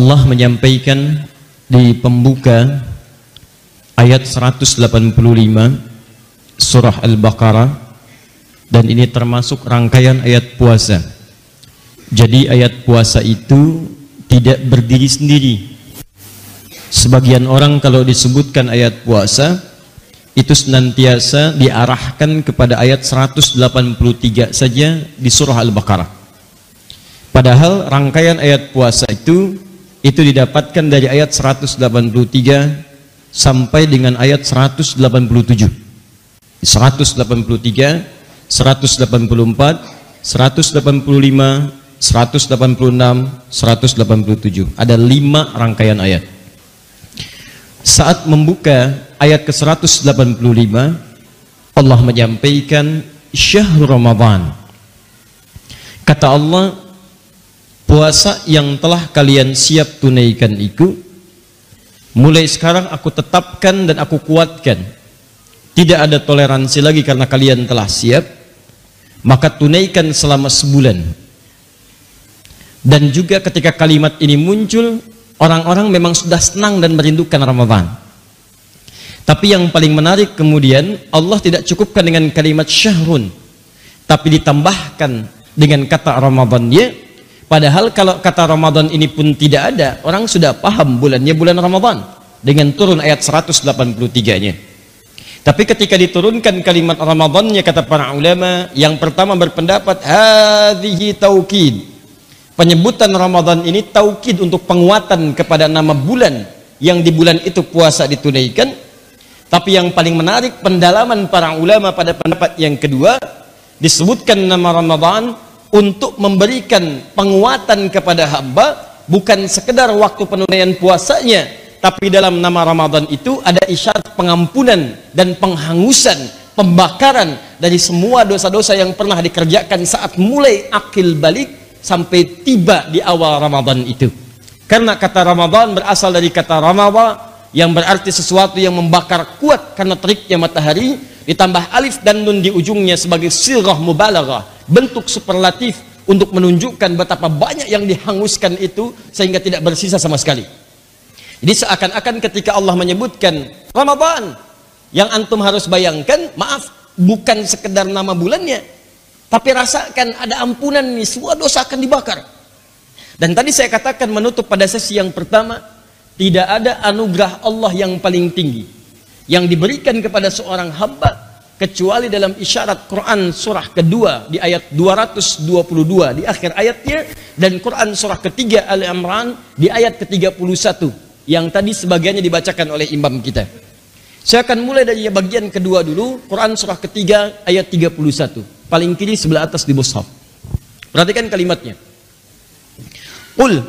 Allah menyampaikan di pembuka ayat 185 surah Al-Baqarah, dan ini termasuk rangkaian ayat puasa. Jadi ayat puasa itu tidak berdiri sendiri. Sebagian orang kalau disebutkan ayat puasa itu senantiasa diarahkan kepada ayat 183 saja di surah Al-Baqarah. Padahal rangkaian ayat puasa itu didapatkan dari ayat 183 sampai dengan ayat 187. 183, 184, 185, 186, 187. Ada 5 rangkaian ayat. Saat membuka ayat ke-185, Allah menyampaikan syahrul Ramadan. Kata Allah, puasa yang telah kalian siap tunaikan itu, mulai sekarang aku tetapkan dan aku kuatkan. Tidak ada toleransi lagi karena kalian telah siap, maka tunaikan selama sebulan. Dan juga ketika kalimat ini muncul, orang-orang memang sudah senang dan merindukan Ramadan. Tapi yang paling menarik kemudian, Allah tidak cukupkan dengan kalimat syahrun, tapi ditambahkan dengan kata Ramadannya. Padahal kalau kata Ramadan ini pun tidak ada, orang sudah paham bulannya bulan Ramadan dengan turun ayat 183-nya. Tapi ketika diturunkan kalimat Ramadannya, kata para ulama, yang pertama berpendapat hadhihi taukid. Penyebutan Ramadan ini taukid untuk penguatan kepada nama bulan yang di bulan itu puasa ditunaikan. Tapi yang paling menarik pendalaman para ulama pada pendapat yang kedua, disebutkan nama Ramadan untuk memberikan penguatan kepada hamba, bukan sekedar waktu penunaian puasanya, tapi dalam nama Ramadan itu ada isyarat pengampunan dan penghangusan, pembakaran dari semua dosa-dosa yang pernah dikerjakan saat mulai akil balik sampai tiba di awal Ramadan itu. Karena kata Ramadan berasal dari kata Ramadha, yang berarti sesuatu yang membakar kuat karena teriknya matahari, ditambah alif dan nun di ujungnya sebagai sirah mubalaghah, bentuk superlatif untuk menunjukkan betapa banyak yang dihanguskan itu sehingga tidak bersisa sama sekali. Jadi seakan-akan ketika Allah menyebutkan Ramadan, yang antum harus bayangkan, maaf, bukan sekedar nama bulannya, tapi rasakan ada ampunan nih, semua dosa akan dibakar. Dan tadi saya katakan menutup pada sesi yang pertama, tidak ada anugerah Allah yang paling tinggi yang diberikan kepada seorang hamba kecuali dalam isyarat Quran surah kedua di ayat 222 di akhir ayatnya, dan Quran surah ketiga Al-Imran di ayat ke-31 yang tadi sebagiannya dibacakan oleh imam kita. Saya akan mulai dari bagian kedua dulu, Quran surah ketiga ayat 31, paling kiri sebelah atas di mushaf. Perhatikan kalimatnya. Qul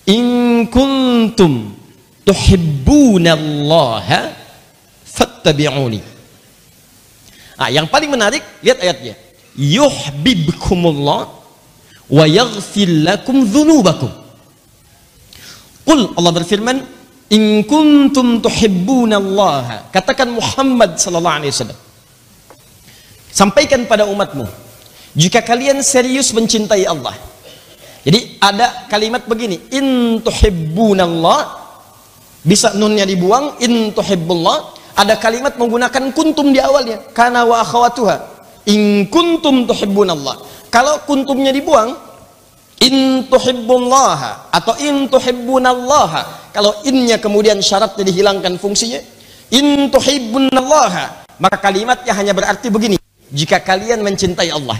in kuntum tuhibbunallaha fattabi'uni. Yang paling menarik, lihat ayatnya. Yuhibbukumullah wa yaghfir lakum dzunubakum. Qul, Allah berfirman, in kuntum tuhibbunallaha. Katakan Muhammad sallallahu alaihi wasallam, sampaikan pada umatmu, jika kalian serius mencintai Allah. Jadi ada kalimat begini, in tuhibbunallah, bisa nunnya dibuang, in tuhibbullah. Ada kalimat menggunakan kuntum di awalnya, kana wa akhawatuha, in kuntum tuhibbunallah. Kalau kuntumnya dibuang, in tuhibbullaha atau in tuhibbunallaha. Kalau innya kemudian syaratnya dihilangkan fungsinya, in tuhibbunallaha, maka kalimatnya hanya berarti begini, jika kalian mencintai Allah.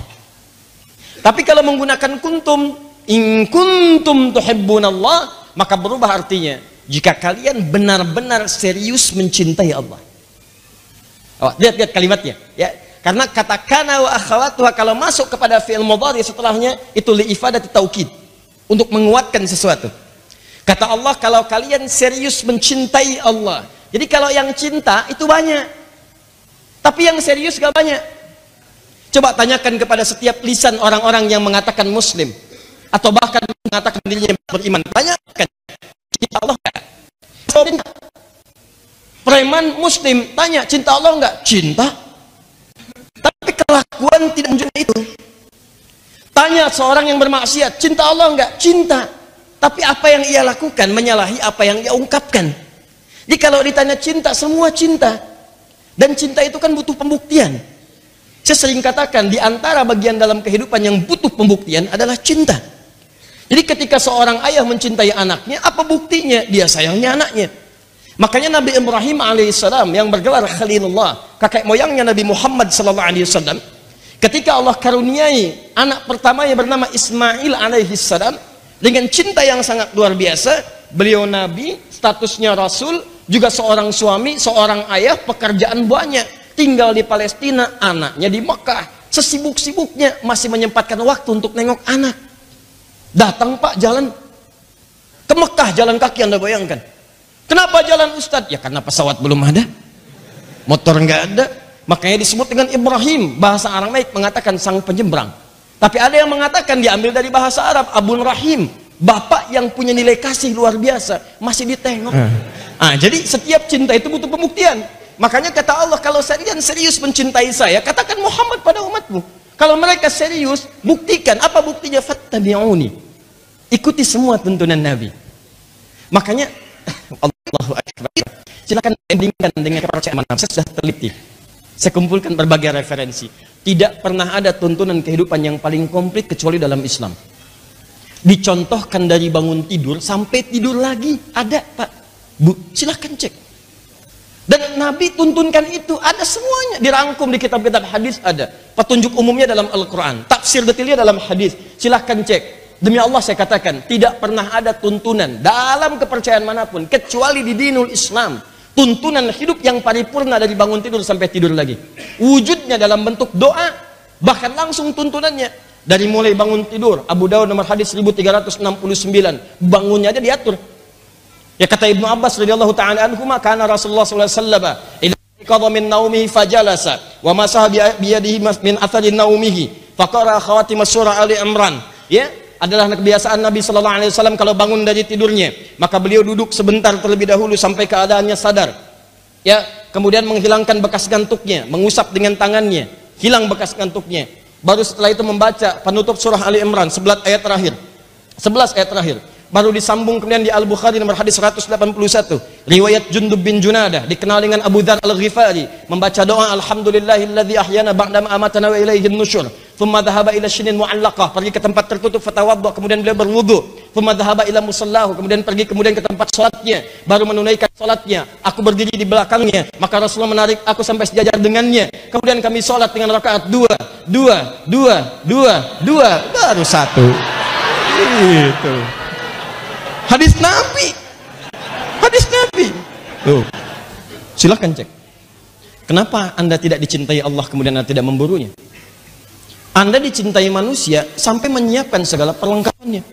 Tapi kalau menggunakan kuntum, in kuntum tuhibbunallah, maka berubah artinya, jika kalian benar-benar serius mencintai Allah. Lihat kalimatnya ya. Karena kata kana wa akhawatuha kalau masuk kepada fi'il mudhari setelahnya itu li'ifadati taukid, untuk menguatkan sesuatu. Kata Allah, kalau kalian serius mencintai Allah. Jadi kalau yang cinta itu banyak, tapi yang serius gak banyak. Coba tanyakan kepada setiap lisan orang-orang yang mengatakan muslim atau bahkan mengatakan dirinya beriman, tanyakan, cinta Allah enggak? Preman muslim tanya, cinta Allah enggak? Cinta. Tapi kelakuan tidak menunjukkan itu. Tanya seorang yang bermaksiat, cinta Allah enggak? Cinta. Tapi apa yang ia lakukan menyalahi apa yang ia ungkapkan. Jadi kalau ditanya cinta, semua cinta. Dan cinta itu kan butuh pembuktian. Saya sering katakan, di antara bagian dalam kehidupan yang butuh pembuktian adalah cinta. Jadi ketika seorang ayah mencintai anaknya, apa buktinya? Dia sayangnya anaknya. Makanya Nabi Ibrahim alaihissalam yang bergelar Khalilullah, kakek moyangnya Nabi Muhammad sallallahu alaihi wasallam, ketika Allah karuniai anak pertamanya bernama Ismail alaihissalam, dengan cinta yang sangat luar biasa, beliau Nabi, statusnya Rasul, juga seorang suami, seorang ayah, pekerjaan banyak. Tinggal di Palestina, anaknya di Mekah. Sesibuk-sibuknya masih menyempatkan waktu untuk nengok anak. Datang Pak jalan ke Mekah, jalan kaki, Anda bayangkan. Kenapa jalan Ustadz? Ya karena pesawat belum ada, motor nggak ada. Makanya disebut dengan Ibrahim. Bahasa Aramaik mengatakan sang penyeberang. Tapi ada yang mengatakan diambil dari bahasa Arab, Abun Rahim, bapak yang punya nilai kasih luar biasa, masih ditengok. Jadi setiap cinta itu butuh pembuktian. Makanya kata Allah, kalau kalian serius mencintai saya, katakan Muhammad pada umatmu. Kalau mereka serius, buktikan. Apa buktinya? Fattabi'uni. Ikuti semua tuntunan Nabi. Makanya Allahu Akbar. Silakan bandingkan dengan kepercayaan mana. Saya sudah teliti. Saya kumpulkan berbagai referensi. Tidak pernah ada tuntunan kehidupan yang paling komplit kecuali dalam Islam. Dicontohkan dari bangun tidur sampai tidur lagi. Ada Pak, Bu, silakan cek. Dan Nabi tuntunkan itu, ada semuanya, dirangkum di kitab-kitab hadis ada. Petunjuk umumnya dalam Al-Quran, tafsir detailnya dalam hadis. Silahkan cek. Demi Allah saya katakan, tidak pernah ada tuntunan dalam kepercayaan manapun kecuali di dinul Islam. Tuntunan hidup yang paripurna dari bangun tidur sampai tidur lagi. Wujudnya dalam bentuk doa, bahkan langsung tuntunannya. Dari mulai bangun tidur, Abu Dawud nomor hadis 1369, bangunnya aja diatur. Ya kata Ibnu Abbas radhiyallahu taala anhu, kana Rasulullah sallallahu alaihi wasallam idza qadha min naumihi fajalasa wa masaha bi yadihi min athari naumihi faqara khawatim surah Ali Imran. Ya, adalah kebiasaan Nabi sallallahu alaihi wasallam kalau bangun dari tidurnya, maka beliau duduk sebentar terlebih dahulu sampai keadaannya sadar. Ya, kemudian menghilangkan bekas ngantuknya, mengusap dengan tangannya, hilang bekas ngantuknya. Baru setelah itu membaca penutup surah Ali Imran 11 ayat terakhir. Baru disambung kemudian di Al-Bukhari nomor hadis 181, riwayat Jundub bin Junadah, dikenal dengan Abu Dzar Al-Ghifari, membaca doa alhamdulillahilladzi ahyana ba'da ma amatana wa ilaihin nusyur. Thumma dhahaba ila shinin mu'allaqah, pergi ke tempat tertutup, fatawadda, kemudian beliau berwudu. Thumma dhahaba ila musallahu, kemudian pergi ke tempat salatnya, baru menunaikan salatnya. Aku berdiri di belakangnya, maka Rasulullah menarik aku sampai sejajar dengannya. Kemudian kami salat dengan rakaat dua, baru satu. Itu hadis Nabi. Tuh, silahkan cek. Kenapa Anda tidak dicintai Allah kemudian Anda tidak memburunya? Anda dicintai manusia sampai menyiapkan segala perlengkapannya,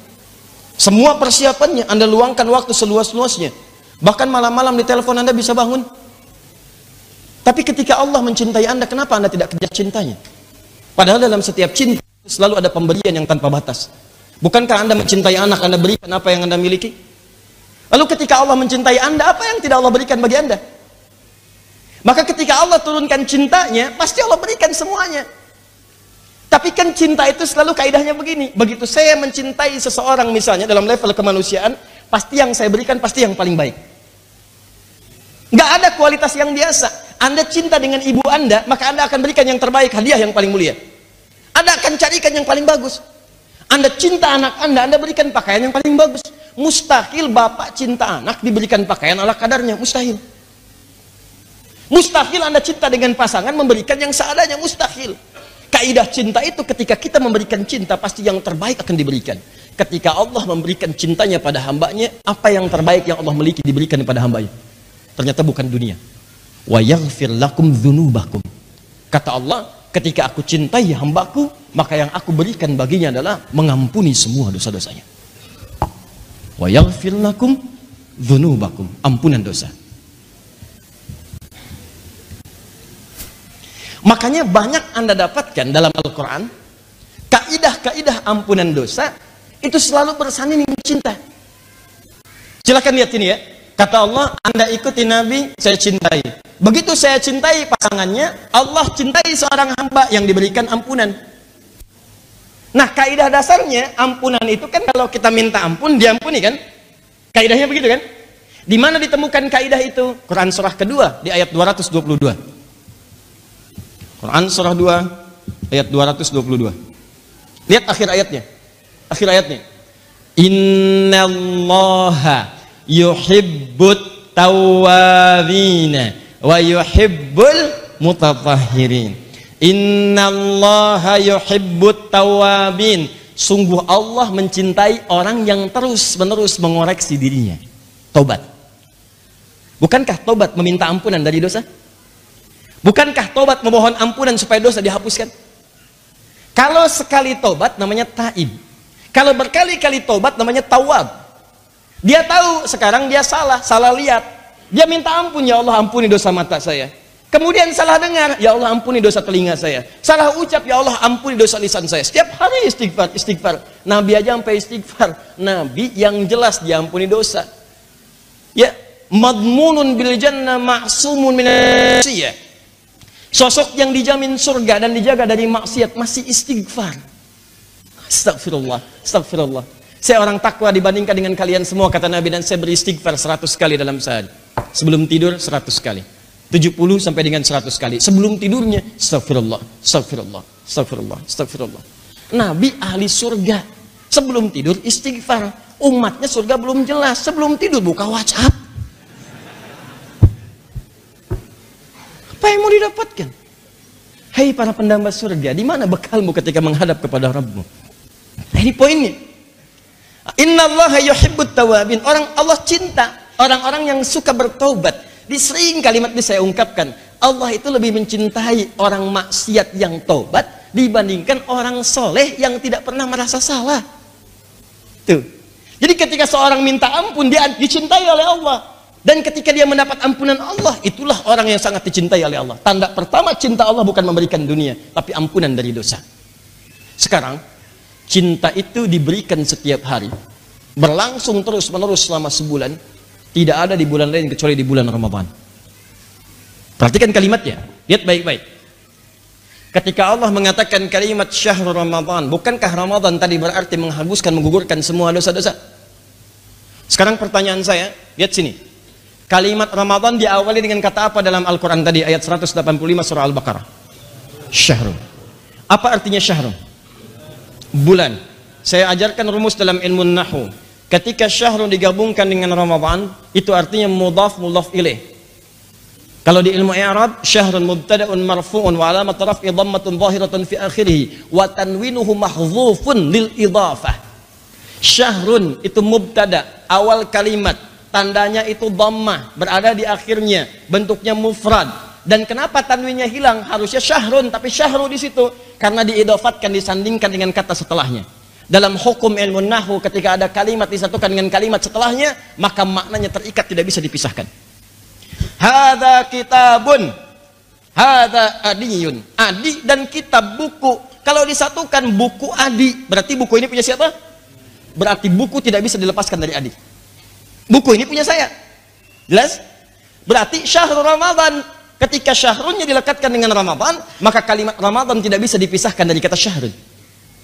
semua persiapannya. Anda luangkan waktu seluas-luasnya, bahkan malam-malam di telepon Anda bisa bangun. Tapi ketika Allah mencintai Anda, kenapa Anda tidak kejar cintanya? Padahal dalam setiap cinta selalu ada pemberian yang tanpa batas. Bukankah Anda mencintai anak, Anda berikan apa yang Anda miliki? Lalu ketika Allah mencintai Anda, apa yang tidak Allah berikan bagi Anda? Maka ketika Allah turunkan cintanya, pasti Allah berikan semuanya. Tapi kan cinta itu selalu kaidahnya begini. Begitu saya mencintai seseorang misalnya dalam level kemanusiaan, pasti yang saya berikan pasti yang paling baik. Nggak ada kualitas yang biasa. Anda cinta dengan ibu Anda, maka Anda akan berikan yang terbaik, hadiah yang paling mulia. Anda akan carikan yang paling bagus. Anda cinta anak Anda berikan pakaian yang paling bagus. Mustahil bapak cinta anak diberikan pakaian ala kadarnya, mustahil. Mustahil Anda cinta dengan pasangan memberikan yang seadanya, mustahil. Kaidah cinta itu ketika kita memberikan cinta pasti yang terbaik akan diberikan. Ketika Allah memberikan cintanya pada hambanya, apa yang terbaik yang Allah miliki diberikan kepada hambanya? Ternyata bukan dunia. Wa yaghfir lakum dzunubakum. Kata Allah, ketika aku cintai hambaku, maka yang aku berikan baginya adalah mengampuni semua dosa-dosanya. Wa yaghfir lakum dzunubakum, ampunan dosa. Makanya banyak Anda dapatkan dalam Al-Quran, kaidah-kaidah ampunan dosa itu selalu bersanding dengan cinta. Silakan lihat ini ya. Kata Allah, Anda ikuti Nabi, saya cintai. Begitu saya cintai pasangannya, Allah cintai seorang hamba yang diberikan ampunan. Nah, kaidah dasarnya ampunan itu kan kalau kita minta ampun diampuni kan? Kaidahnya begitu kan? Di mana ditemukan kaidah itu? Quran surah kedua di ayat 222. Quran surah 2 ayat 222. Lihat akhir ayatnya. Akhir ayatnya. Innallaha yuhibbut tawwabina wa yuhibbul mutatahhirin. Innallaha yuhibbut tawwabin. Sungguh Allah mencintai orang yang terus-menerus mengoreksi dirinya. Tobat. Bukankah tobat meminta ampunan dari dosa? Bukankah tobat memohon ampunan supaya dosa dihapuskan? Kalau sekali tobat namanya taib. Kalau berkali-kali tobat namanya tawab. Dia tahu sekarang dia salah lihat. Dia minta ampun, ya Allah ampuni dosa mata saya. Kemudian salah dengar, ya Allah ampuni dosa telinga saya. Salah ucap, ya Allah ampuni dosa lisan saya. Setiap hari istighfar. Nabi aja sampai istighfar. Nabi yang jelas diampuni dosa. Ya, madmunun bil jannah ma'sumun minas maksiyah. Sosok yang dijamin surga dan dijaga dari maksiat masih istighfar. Astagfirullah. Saya orang takwa dibandingkan dengan kalian semua, kata Nabi, dan saya beristighfar 100 kali dalam sehari. Sebelum tidur 100 kali. 70 sampai dengan 100 kali. Sebelum tidurnya astagfirullah. Nabi ahli surga. Sebelum tidur istighfar. Umatnya surga belum jelas. Sebelum tidur buka WhatsApp. Apa yang mau didapatkan? Hai para pendamba surga, di mana bekalmu ketika menghadap kepada Rabbmu? Nah, ini poinnya. Innallaha yuhibbut tawabin. Allah cinta orang-orang yang suka bertobat. Di sering kalimat ini saya ungkapkan, Allah itu lebih mencintai orang maksiat yang tobat dibandingkan orang soleh yang tidak pernah merasa salah. Tuh. Jadi ketika seorang minta ampun, dia dicintai oleh Allah. Dan ketika dia mendapat ampunan Allah, itulah orang yang sangat dicintai oleh Allah. Tanda pertama cinta Allah bukan memberikan dunia, tapi ampunan dari dosa. Sekarang, cinta itu diberikan setiap hari. Berlangsung terus-menerus selama sebulan. Tidak ada di bulan lain kecuali di bulan Ramadan. Perhatikan kalimatnya. Lihat baik-baik. Ketika Allah mengatakan kalimat syahrul Ramadan, bukankah Ramadan tadi berarti menghapuskan, menggugurkan semua dosa-dosa? Sekarang pertanyaan saya, lihat sini. Kalimat Ramadan diawali dengan kata apa dalam Al-Quran tadi, ayat 185 surah Al-Baqarah? Syahrul. Apa artinya syahrul? Bulan. Saya ajarkan rumus dalam ilmu nahu. Ketika syahrul digabungkan dengan Ramadan, itu artinya mudhaf ilaih. Kalau di ilmu i'rab, syahrun mubtada'un marfu'un wa alamat raf'i dhammatun zahiratun fi akhirih wa tanwinuhu mahdzufun lil idhafah. Syahrun itu mubtada, awal kalimat, tandanya itu dhammah, berada di akhirnya, bentuknya mufrad. Dan kenapa tanwinnya hilang? Harusnya syahrun, tapi syahru di situ karena diidhafatkan, disandingkan dengan kata setelahnya. Dalam hukum ilmu nahwu, ketika ada kalimat disatukan dengan kalimat setelahnya, maka maknanya terikat, tidak bisa dipisahkan. Hadza kitabun, hadza adiyun. Adi dan kitab, buku. Kalau disatukan buku adi, berarti buku ini punya siapa? Berarti buku tidak bisa dilepaskan dari adi. Buku ini punya saya. Jelas? Berarti syahrul Ramadan. Ketika syahrunnya dilekatkan dengan Ramadan, maka kalimat Ramadan tidak bisa dipisahkan dari kata syahrun.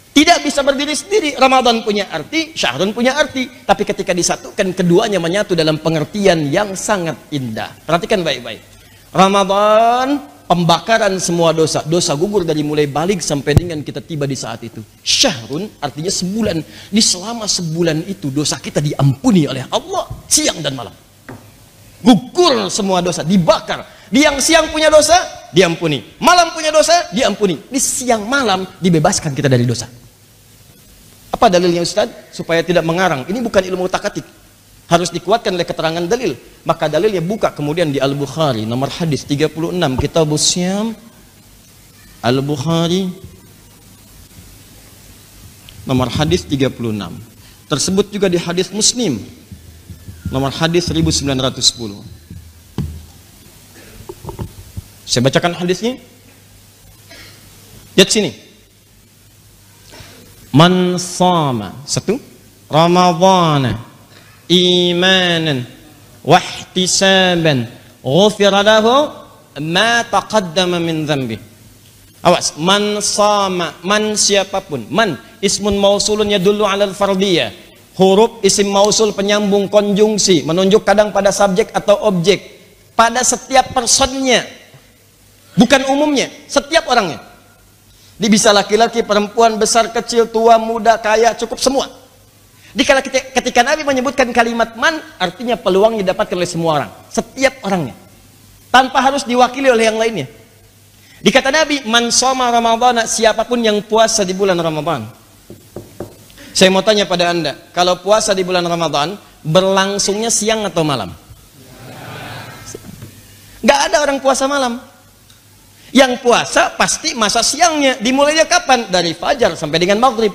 Tidak bisa berdiri sendiri. Ramadan punya arti, syahrun punya arti. Tapi ketika disatukan, keduanya menyatu dalam pengertian yang sangat indah. Perhatikan baik-baik. Ramadan, pembakaran semua dosa. Dosa gugur dari mulai balik sampai dengan kita tiba di saat itu. Syahrun artinya sebulan. Di selama sebulan itu dosa kita diampuni oleh Allah siang dan malam. Gugur semua dosa, dibakar. Di yang siang punya dosa, diampuni. Malam punya dosa, diampuni. Di siang malam dibebaskan kita dari dosa. Apa dalilnya Ustaz? Supaya tidak mengarang. Ini bukan ilmu utak-atik. Harus dikuatkan oleh keterangan dalil. Maka dalilnya buka kemudian di Al-Bukhari nomor hadis 36, Kitabus Syam, Al-Bukhari nomor hadis 36. Tersebut juga di hadis Muslim nomor hadis 1910. Saya bacakan hadisnya. Lihat sini. Man shama, satu, Ramadhana imanan wa ihtisaban ghufira lahu ma taqaddama min dhanbi. Awas, man sama, man siapapun. Man ismun mausulun yadullu 'alal fardiyah. Huruf isim mausul penyambung konjungsi, menunjuk kadang pada subjek atau objek, pada setiap personnya. Bukan umumnya, setiap orangnya. Dia bisa laki-laki, perempuan, besar, kecil, tua, muda, kaya, cukup semua. Dikala ketika Nabi menyebutkan kalimat man, artinya peluang didapatkan oleh semua orang, setiap orangnya, tanpa harus diwakili oleh yang lainnya. Dikata Nabi, man shoma ramadhana, siapapun yang puasa di bulan Ramadan. Saya mau tanya pada Anda, kalau puasa di bulan Ramadan, berlangsungnya siang atau malam? Gak ada orang puasa malam. Yang puasa pasti masa siangnya. Dimulainya kapan? Dari fajar sampai dengan maghrib.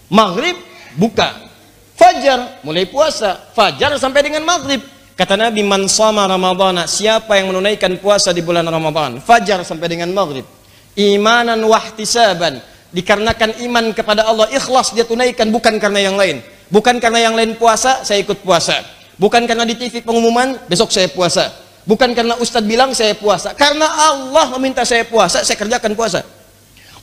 Maghrib buka, fajar mulai puasa, fajar sampai dengan maghrib. Kata Nabi, man shoma ramadhana, siapa yang menunaikan puasa di bulan Ramadan, fajar sampai dengan maghrib, imanan wahtisaban, dikarenakan iman kepada Allah, ikhlas dia tunaikan, bukan karena yang lain. Bukan karena yang lain puasa, saya ikut puasa. Bukan karena di TV pengumuman, besok saya puasa. Bukan karena ustadz bilang saya puasa. Karena Allah meminta saya puasa, saya kerjakan puasa.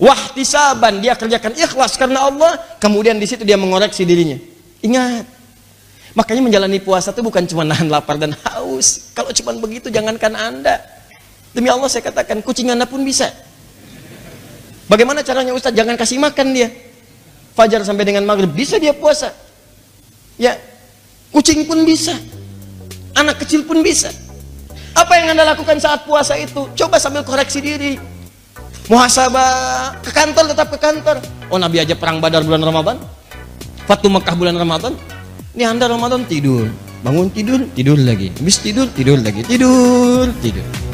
Wahtisaban, dia kerjakan ikhlas karena Allah, kemudian di situ dia mengoreksi dirinya. Ingat, makanya menjalani puasa itu bukan cuma nahan lapar dan haus. Kalau cuma begitu, jangankan Anda. Demi Allah saya katakan, kucing Anda pun bisa. Bagaimana caranya Ustaz? Jangan kasih makan dia. Fajar sampai dengan maghrib bisa dia puasa. Ya, kucing pun bisa. Anak kecil pun bisa. Apa yang Anda lakukan saat puasa itu? Coba sambil koreksi diri. Muhasabah, ke kantor tetap ke kantor. Oh, Nabi aja perang Badar bulan Ramadan. Fatu Mekah bulan Ramadan. Ini Anda Ramadan tidur, bangun tidur, tidur lagi. Habis tidur, tidur lagi. Tidur, tidur.